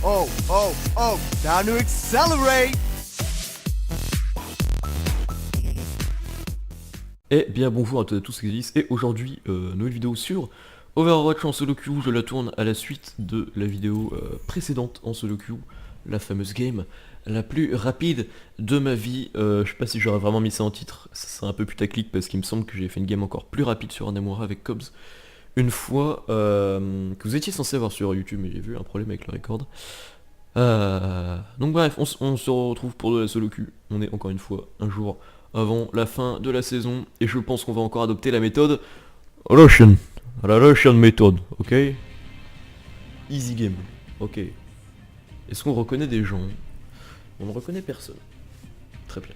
Oh, time to accelerate! Eh bien bonjour à toutes et à tous, c'est Gladys, et aujourd'hui, nouvelle vidéo sur Overwatch en solo queue. Je la tourne à la suite de la vidéo précédente en solo queue, la fameuse game la plus rapide de ma vie. Je sais pas si j'aurais vraiment mis ça en titre, ça serait un peu putaclic parce qu'il me semble que j'ai fait une game encore plus rapide sur Nakamura avec Cobbs une fois, que vous étiez censé avoir sur YouTube, mais j'ai vu un problème avec le record. Donc bref, on se retrouve pour de la solo queue. On est encore une fois un jour avant la fin de la saison, et je pense qu'on va encore adopter la méthode Russian. La Russian méthode, ok. Easy game, ok. Est-ce qu'on reconnaît des gens? On ne reconnaît personne. Très bien.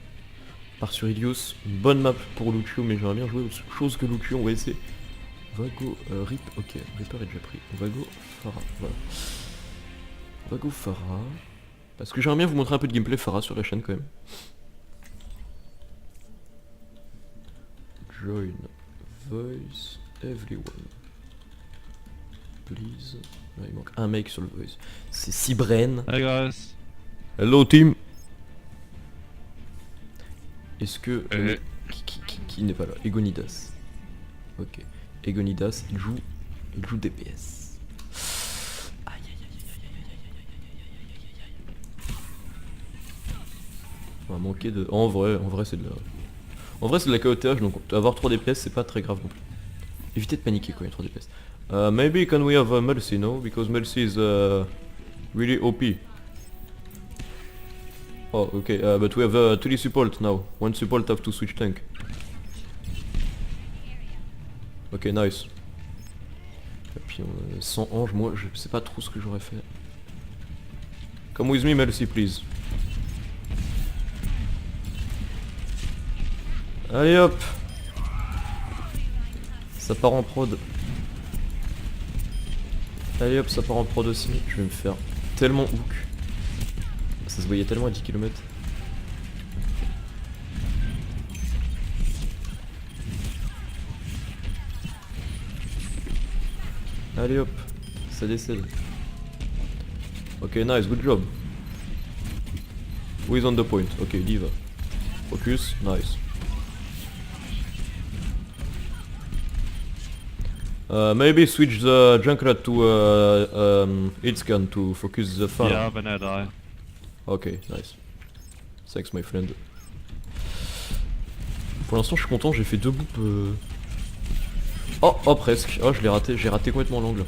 Part sur Ilios, une bonne map pour Lucio, mais j'aimerais bien jouer autre chose que Lucio, on va essayer. Vago, Rip, ok, Reaper est déjà pris. Vago, Pharah, voilà. Vago, Pharah. Parce que j'aimerais bien vous montrer un peu de gameplay Pharah sur la chaîne quand même. Join voice everyone. Please. Là, il manque un mec sur le voice. C'est Cybren. Hey guys. Hello team. Est-ce que qui n'est pas là? Egonidas. Ok. Egonidas, il joue DPS. Aïe aïe aïe aïe aïe aïe aïe aïe aïe. On va manquer de. En vrai c'est de la. En vrai c'est de la KOTH, donc avoir 3 DPS c'est pas très grave non plus. Évitez de paniquer quand il y a 3 DPS. Maybe can we have Mercy, no? Because Mercy is really OP. Oh, okay, but we have 3 support now. One support have to switch tank. Ok, nice. Et puis sans Ange, moi je sais pas trop ce que j'aurais fait. Come with me, Mercy, please. Allez hop. Ça part en prod. Allez hop, ça part en prod aussi. Je vais me faire tellement hook. Ça se voyait tellement à 10 km. Allez hop, ça décède. Ok, nice, good job. Who is on the point? Ok, Diva. Focus, nice. Maybe switch the Junkrat to Hitscan to focus the fire. Yeah, when I die. Ok, nice. Thanks my friend. Pour l'instant je suis content, j'ai fait 2 boops. Oh presque. Oh je l'ai raté, j'ai raté complètement l'angle.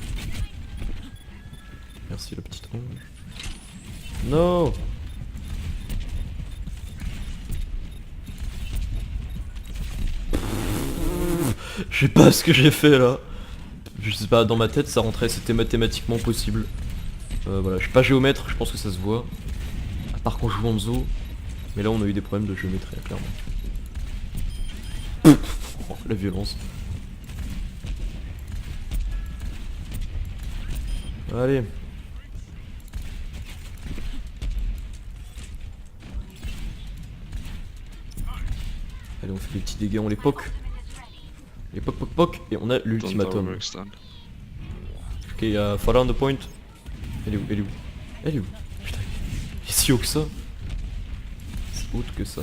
Merci le petit angle. No. Je sais pas ce que j'ai fait là. Je sais pas, dans ma tête ça rentrait, c'était mathématiquement possible. Voilà, je suis pas géomètre, je pense que ça se voit. À part quand je joue en zoo. Mais là on a eu des problèmes de géométrie, clairement. Oh, la violence. Allez. Allez, on fait des petits dégâts, on les poke. Les poc, et on a l'ultimatum. Ok, il y a Pharah on the point. Elle est où? Putain, il est si haut que ça. Si haute que ça.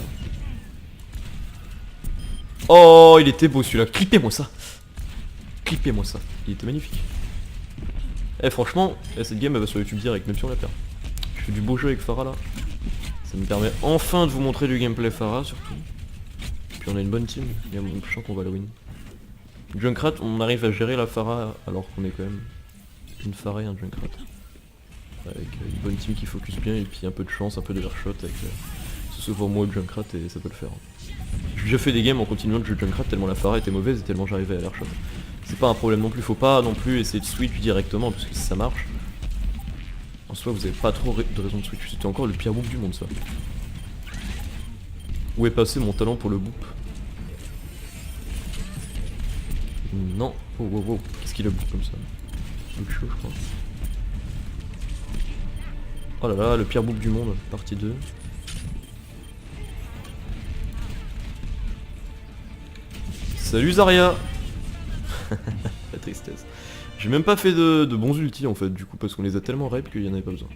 Oh, il était beau celui-là. Clippez-moi ça. Il était magnifique. Eh franchement, cette game elle va sur YouTube direct, même si on la perd. Je fais du beau jeu avec Pharah là. Ça me permet enfin de vous montrer du gameplay Pharah surtout. Puis on a une bonne team, je sens qu'on va le win. Junkrat, on arrive à gérer la Pharah alors qu'on est quand même une Pharah et un Junkrat. Avec une bonne team qui focus bien et puis un peu de chance, un peu de airshot avec ce souvent moi le Junkrat et ça peut le faire. J'ai déjà fait des games en continuant de jouer Junkrat tellement la Pharah était mauvaise et tellement j'arrivais à l'airshot. C'est pas un problème non plus, faut pas non plus essayer de switch directement parce que si ça marche, en soi vous avez pas trop de raison de switch, c'était encore le pire boop du monde ça. Où est passé mon talent pour le boop? Non, oh wow, qu'est-ce qu'il a boop comme ça? Lucio je crois. Oh là là, le pire boop du monde, partie 2. Salut Zarya. La tristesse. J'ai même pas fait de bons ultis en fait, du coup, parce qu'on les a tellement rape qu'il y en avait pas besoin.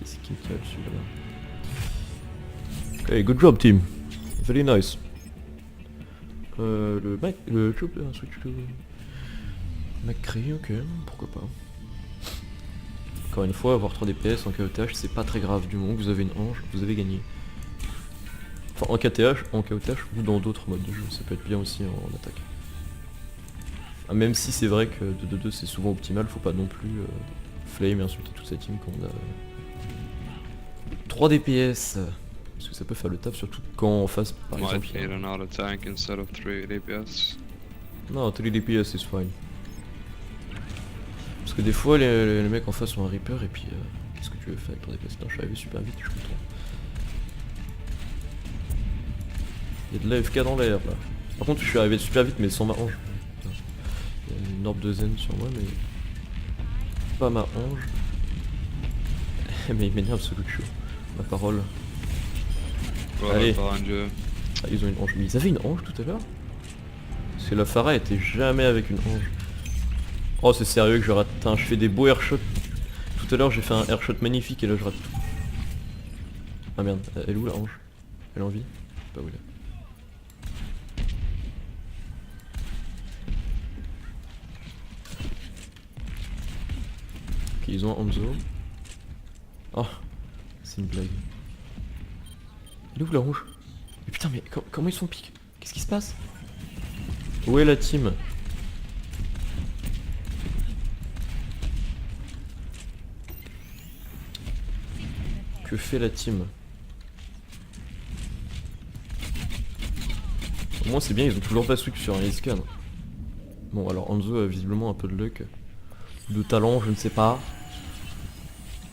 C'est qui a dessus là-bas. Ok, good job team. Very nice. Le mec, le job, un switch to... McCree, ok, pourquoi pas. Encore une fois, avoir 3 DPS en KOTH, c'est pas très grave, du moment que vous avez une ange, vous avez gagné. Enfin, en KTH, en KOTH ou dans d'autres modes de jeu, ça peut être bien aussi en attaque. Ah, même si c'est vrai que 2-2-2 c'est souvent optimal, faut pas non plus flame et insulter toute sa team quand on a 3 DPS. Parce que ça peut faire le taf, surtout quand en face, par Might exemple... need another tank instead of 3 DPS. Non, 3 DPS is fine. Parce que des fois les mecs en face ont un Reaper et puis qu'est-ce que tu veux faire avec ton DPS? Non, je suis arrivé super vite, je suis content. Il y a de l'AFK dans l'air là. Par contre je suis arrivé super vite mais sans ma hanche. Il y a une orbe de zen sur moi mais... pas ma hanche. Mais il m'énerve ce Lucio. Ma parole. Allez. Behind you. Ah, ils ont une hanche. Mais ils avaient une hanche tout à l'heure? Parce que la Pharah était jamais avec une hanche. Oh c'est sérieux que je rate. Putain, je fais des beaux airshots. Tout à l'heure j'ai fait un airshot magnifique et là je rate tout. Ah merde, elle est où la hanche? Elle est en vie? Je sais pas où elle est. Ok, ils ont un Hanzo. Oh, c'est une blague. Elle est où la rouge? Mais putain mais comment ils sont piques? Qu'est-ce qui se passe? Où est la team? Que fait la team? Au moins c'est bien, ils ont toujours pas switch sur un scan. Bon alors Hanzo a visiblement un peu de luck. De talent, je ne sais pas.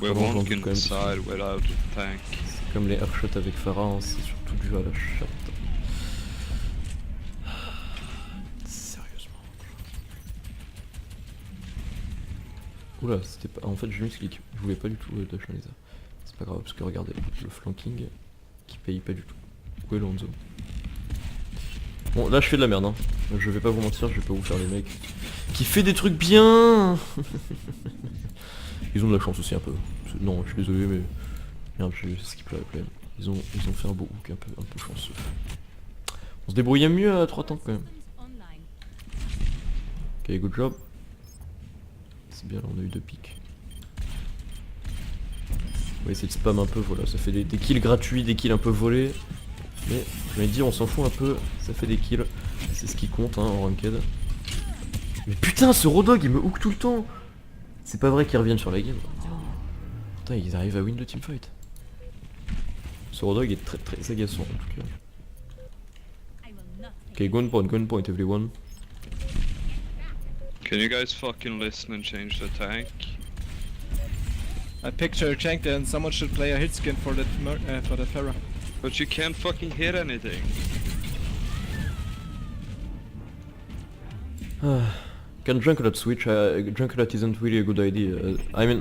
We Pardon, j'en won't doute quand même. inside without a tank. C'est comme les airshots avec Pharah, hein, c'est surtout dû à la chatte. Sérieusement. Oula, c'était pas... En fait j'ai misclick, je voulais pas du tout dash un laser. C'est pas grave parce que regardez, le flanking qui paye pas du tout. Où est le Hanzo? Bon là je fais de la merde hein. Je vais pas vous mentir, je vais pas vous faire les mecs. Qui fait des trucs bien. Ils ont de la chance aussi un peu. Non, je suis désolé mais... Merde, j'ai skip la play. Ils ont fait un beau hook un peu chanceux. On se débrouillait mieux à 3 tanks quand même. Ok, good job. C'est bien là, on a eu 2 pics. On va essayer de spam un peu, voilà, ça fait des kills gratuits, des kills un peu volés. Mais je vais dire, on s'en fout un peu, ça fait des kills. C'est ce qui compte hein, en ranked. Mais putain, ce Rodog il me hook tout le temps. C'est pas vrai qu'ils reviennent sur la game. Putain, ils arrivent à win le teamfight. Ce Rodog est très très agaçant en tout cas. Ok, go on point everyone. Can you guys fucking listen and change the tank? I picture a tank and someone should play a hit skin for the Pharah. But you can't fucking hit anything. Can Junkrat switch? Junkrat isn't really a good idea. I mean,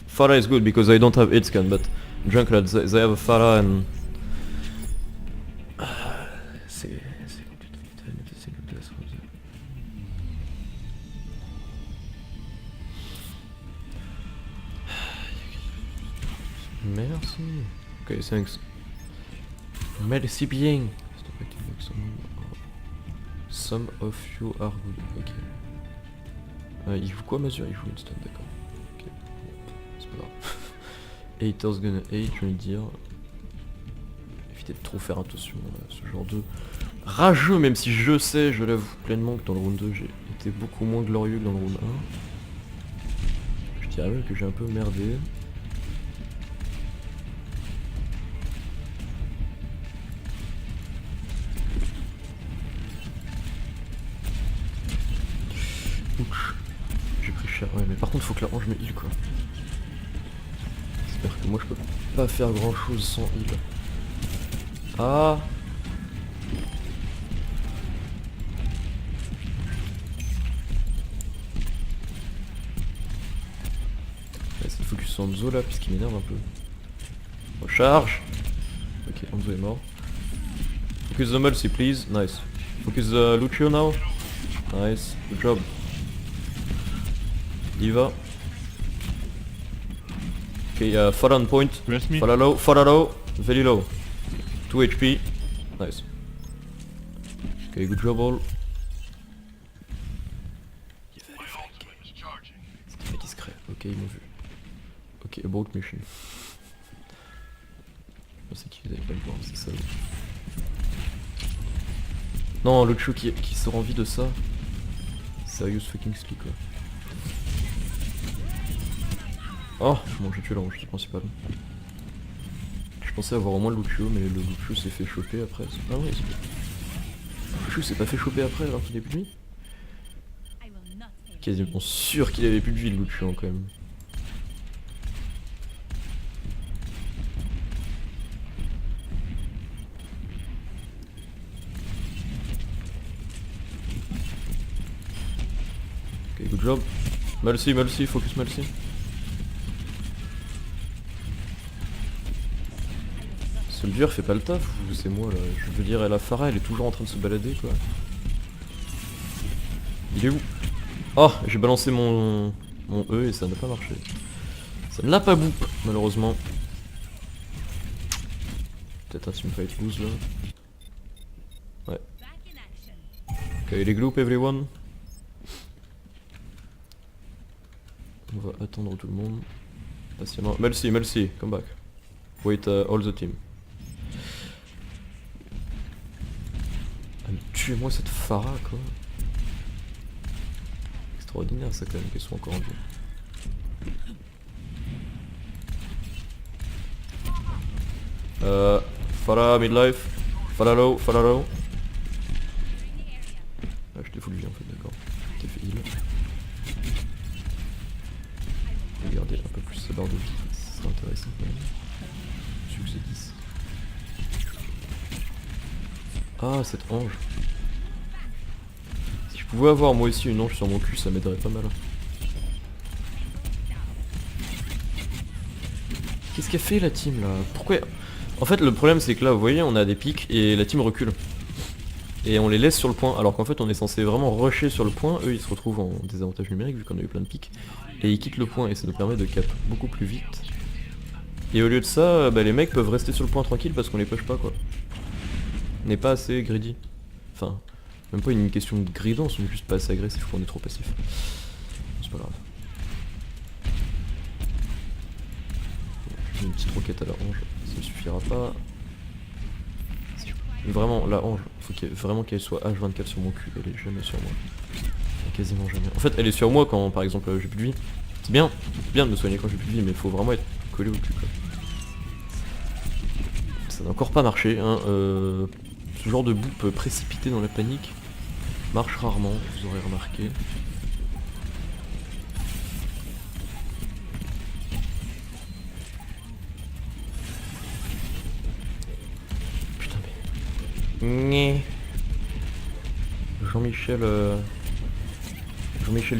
Pharah is good because I don't have hit scan, but Junkrat, they have a Pharah and... C'est compliqué. Merci. Ok, thanks. Merci bien. Some of you are good. Ok. Il joue quoi Mazur? Il joue Winston, d'accord. Ok. C'est pas grave. Haters gonna hate, je vais dire. Évitez de trop faire attention à ce genre de rageux, même si je sais, je l'avoue pleinement que dans le round 2 j'ai été beaucoup moins glorieux que dans le round 1. Je dirais même que j'ai un peu merdé. J'ai pris cher, ouais mais par contre faut que la range me heal quoi. J'espère que moi je peux pas faire grand chose sans heal. Ah. On va essayer de focus sur Hanzo là puisqu'il m'énerve un peu. Recharge. Ok, Hanzo est mort. Focus the Multi please, nice. Focus the Lucio now. Nice, good job. Il va. Okay, fall on point. Rest me. Fall low, very low. 2 HP. Nice. Okay, good job all. C'était pas discret. Ok, ils m'ont vu. Ok, about mission. Je pensais qu'ils allaient pas le voir, c'est ça. Non, le chou qui sort en vie de ça. Serious fucking slick quoi. Oh, bon j'ai tué la roche principale. Je pensais avoir au moins le Lucio, mais le Lucio s'est fait choper après. Ah ouais, le Lucio s'est pas fait choper après alors qu'il avait plus de vie. Quasiment sûr qu'il avait plus de vie le Lucio quand même. Ok, good job. Malcy, focus Malcy. Soldier fait pas le taf ou c'est moi là? Je veux dire, la Pharah elle est toujours en train de se balader quoi. Il est où? Oh, j'ai balancé mon E et ça n'a pas marché. Ça ne l'a pas boop malheureusement. Peut-être un teamfight lose là. Ouais. Ok, les gloop everyone. On va attendre tout le monde. Patiemment. Melcy, come back. Wait all the team. Ah mais tuez-moi cette Pharah quoi. Extraordinaire ça quand même qu'elle soit encore en vie. Pharah midlife. Pharah low. Ah je t'ai full vie en fait, d'accord. Je t'ai fait heal. Regardez un peu plus sa barre de vie, ce sera intéressant quand même. Succès 10. Ah cette ange. Si je pouvais avoir moi aussi une ange sur mon cul ça m'aiderait pas mal. Qu'est-ce qu'a fait la team là? Pourquoi? En fait le problème c'est que là vous voyez on a des pics et la team recule. Et on les laisse sur le point alors qu'en fait on est censé vraiment rusher sur le point. Eux ils se retrouvent en désavantage numérique vu qu'on a eu plein de pics. Et ils quittent le point et ça nous permet de cap beaucoup plus vite. Et au lieu de ça, bah, les mecs peuvent rester sur le point tranquille parce qu'on les push pas quoi. On n'est pas assez greedy. Enfin, même pas une question de gridance, on est juste pas assez agressif, on est trop passif. C'est pas grave. J'ai une petite roquette à la hanche, ça suffira pas. Vraiment, la hanche, il faut vraiment qu'elle soit H24 sur mon cul, elle est jamais sur moi. Quasiment jamais. En fait, elle est sur moi quand par exemple j'ai plus de vie. C'est bien de me soigner quand j'ai plus de vie, mais il faut vraiment être collé au cul quoi. Ça n'a encore pas marché, hein. Ce genre de boop précipité dans la panique marche rarement, vous aurez remarqué. Putain mais... Jean-Michel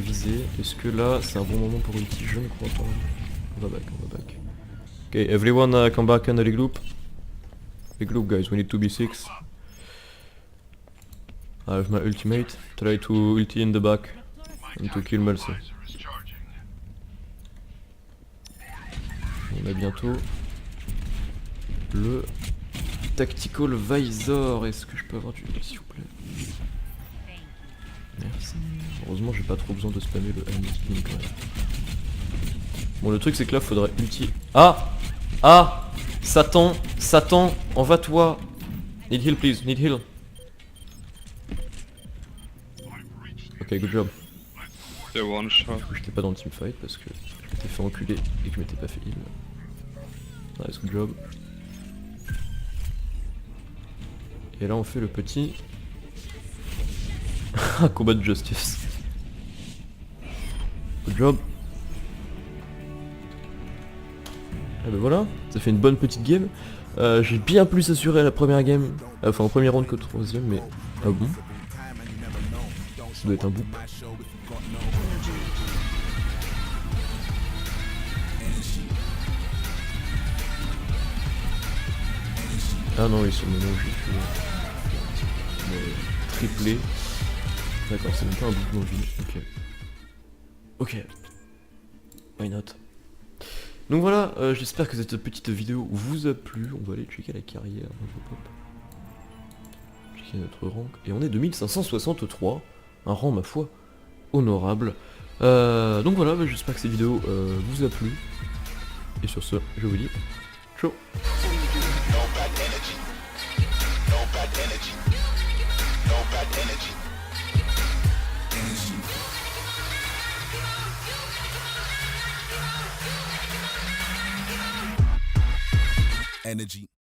visé, est-ce que là c'est un bon moment pour ulti? Je ne crois pas. On va back. Ok, everyone come back and regroup. Regroup guys, we need to be 6. I have my ultimate, try to ulti in the back and to kill Melcy. On a bientôt le Tactical Visor, est-ce que je peux avoir du heal s'il vous plaît? Merci. Heureusement j'ai pas trop besoin de spammer le M quand même. Bon le truc c'est que là faudrait ulti... Ah Satan, en va toi. Need heal please, need heal. Ok, good job. The one shot. J'étais pas dans le teamfight parce que je m'étais fait enculer et que je m'étais pas fait heal. Nice, good job. Et là on fait le petit... combat de justice. Good job. Ah bah voilà, ça fait une bonne petite game. J'ai bien plus assuré à la première game, enfin au premier round qu'au troisième, mais... Ah bon? Ça doit être un boop. Ah non, oui, c'est le moment où j'ai fait... triplé. D'accord, c'est même pas un boop dans le vide, ok. Ok. Why not? Donc voilà, j'espère que cette petite vidéo vous a plu. On va aller checker la carrière. Hop, hop. Checker notre rank. Et on est 2563. Un rang, ma foi, honorable. Donc voilà, j'espère que cette vidéo vous a plu. Et sur ce, je vous dis ciao. Energy.